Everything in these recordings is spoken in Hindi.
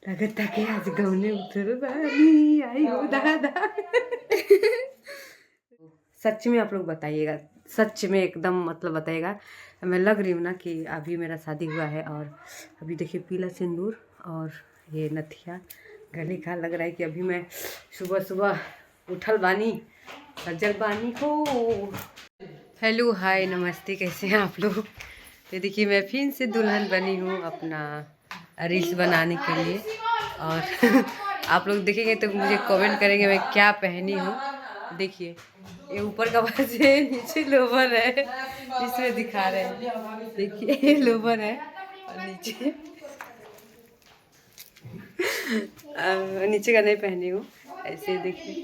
लगता कि आज गौने उतर बानी आई हो दादा। सच में आप लोग बताइएगा, सच में एकदम मतलब बताइएगा। मैं लग रही हूँ ना कि अभी मेरा शादी हुआ है। और अभी देखिए पीला सिंदूर और ये नथिया गले का, लग रहा है कि अभी मैं सुबह सुबह उठल बानी सजल बानी को। हेलो हाय नमस्ते, कैसे हैं आप लोग। तो देखिए मैं फिर से दुल्हन बनी हूँ अपना रील्स बनाने के लिए। और आप लोग देखेंगे तो मुझे कमेंट करेंगे मैं क्या पहनी हूँ। देखिए ये ऊपर का बस है, नीचे लोवर है, इसमें दिखा रहे हैं। देखिए ये लोवर है और नीचे नीचे का नहीं पहनी हूँ। ऐसे देखिए।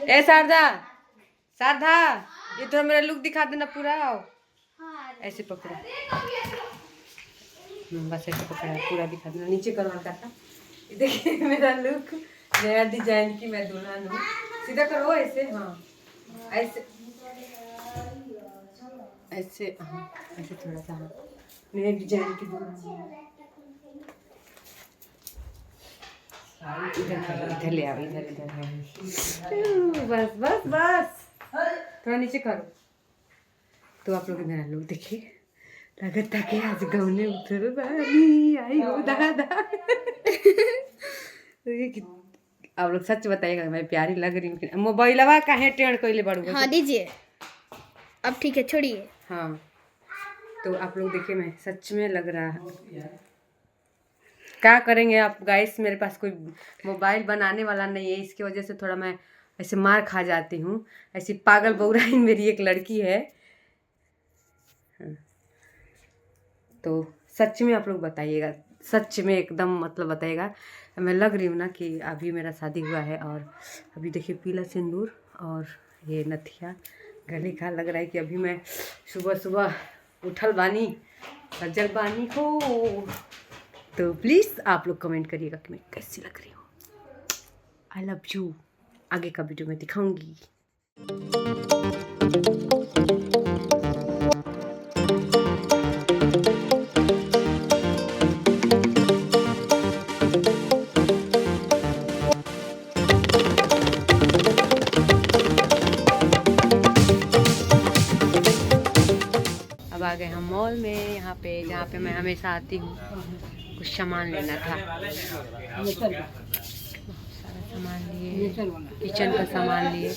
ए शारदा, शारदा ये तो मेरा लुक दिखा देना पूरा। ऐसे पकड़ा, बस ऐसे पकड़ा पूरा दिखा देना, नीचे करो हल्का सा। ये देखिए मेरा लुक नया डिजाइन की मैं दुल्हन हूँ। सीधा करो ऐसे, हाँ ऐसे ऐसे, हाँ ऐसे थोड़ा सा, हाँ नए डिजाइन की दुल्हन हूँ। इधर ले आओ, इधर इधर है। बस बस बस, थोड़ा नीचे करो। तो आप लोग मेरा लुक देखिए, लगता कि आज गौने उतर बानी आई हो दादा। आप लोग सच बताइएगा मैं प्यारी लग रही हूँ। मोबाइलवा काहे टेढ़ कइले बाड़ू। हाँ दीजिए, अब ठीक है, छोड़िए। हाँ तो आप लोग देखिए मैं सच में लग रहा है। क्या करेंगे आप गाइस, मेरे पास कोई मोबाइल बनाने वाला नहीं है, इसकी वजह से थोड़ा मैं ऐसे मार खा जाती हूँ। ऐसी पागल बौराइन मेरी एक लड़की है। तो सच में आप लोग बताइएगा, सच में एकदम मतलब बताइएगा। मैं लग रही हूँ ना कि अभी मेरा शादी हुआ है। और अभी देखिए पीला सिंदूर और ये नथिया गले का, लग रहा है कि अभी मैं सुबह सुबह उठल बानी सजल बानी को। तो प्लीज़ आप लोग कमेंट करिएगा कि मैं कैसी लग रही हूँ। I love you. आगे का वीडियो में दिखाऊंगी। अब आ गए हम मॉल में, यहाँ पे जहाँ पे मैं हमेशा आती हूँ। कुछ सामान लेना था, सारा सामान लिए, किचन का सामान लिए।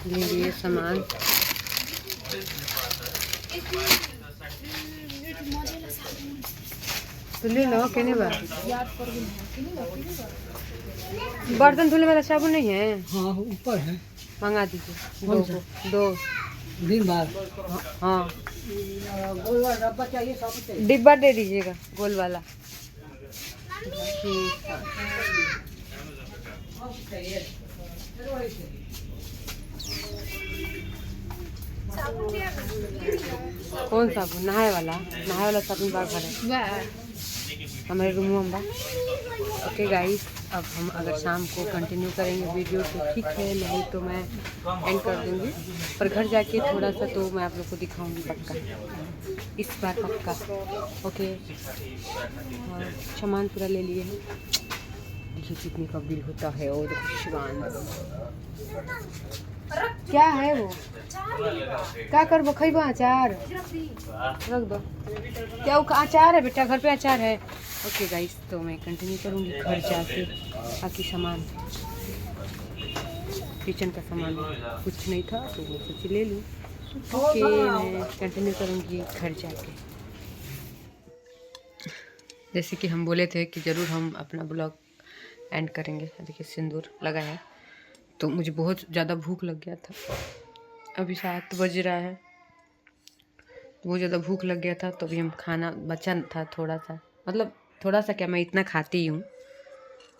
ले लिए सामान। तो ले लो, कहने बा बर्तन धुलने वाला साबुन नहीं है? हाँ ऊपर है, मंगा दीजिए दो दिन बाद। हाँ गोल वाला डब्बा चाहिए, साबुन चाहिए। डिब्बा दे दीजिएगा गोल वाला। ठीक है। कौन साबुन? नहाए वाला साबुन बार भरे हमारे रूम में बा। ओके गाइस, अब हम अगर शाम को कंटिन्यू करेंगे वीडियो तो ठीक है, नहीं तो मैं एंड कर दूँगी। पर घर जाके थोड़ा सा तो मैं आप लोग को दिखाऊंगी पक्का, इस बार पक्का। ओके, और सामान पूरा ले लिए हैं। देखिए कितने का बिल होता है। और शिवान क्या है वो, क्या कर वो खइबा? अचार रख दो। क्या वो अचार है बेटा? घर पे अचार है। ओके गाइस, तो मैं कंटिन्यू करूँगी घर जाके। बाकी सामान, किचन का सामान कुछ नहीं था तो वो सोच ले लूँ। ओके, मैं कंटिन्यू करूँगी घर जाके। जैसे कि हम बोले थे कि ज़रूर हम अपना ब्लॉग एंड करेंगे। देखिए सिंदूर लगा है, तो मुझे बहुत ज़्यादा भूख लग गया था। अभी 7 बज रहा है, बहुत ज़्यादा भूख लग गया था। तो अभी हम खाना बचा था थोड़ा सा, मतलब थोड़ा सा क्या, मैं इतना खाती हूँ।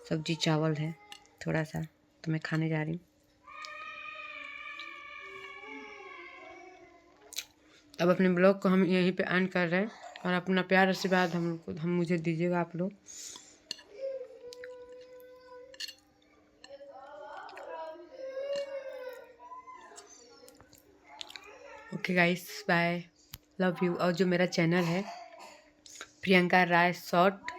सब्जी चावल है थोड़ा सा, तो मैं खाने जा रही हूँ। अब अपने ब्लॉग को हम यहीं पे एंड कर रहे हैं। और अपना प्यार आशीर्वाद हम मुझे दीजिएगा आप लोग। Okay guys, bye, love you. और जो मेरा चैनल है प्रियंका राय शॉर्ट,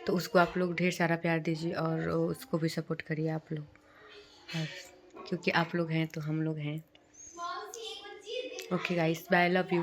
तो उसको आप लोग ढेर सारा प्यार दीजिए और उसको भी सपोर्ट करिए आप लोग, और क्योंकि आप लोग हैं तो हम लोग हैं। Okay guys, bye, love you.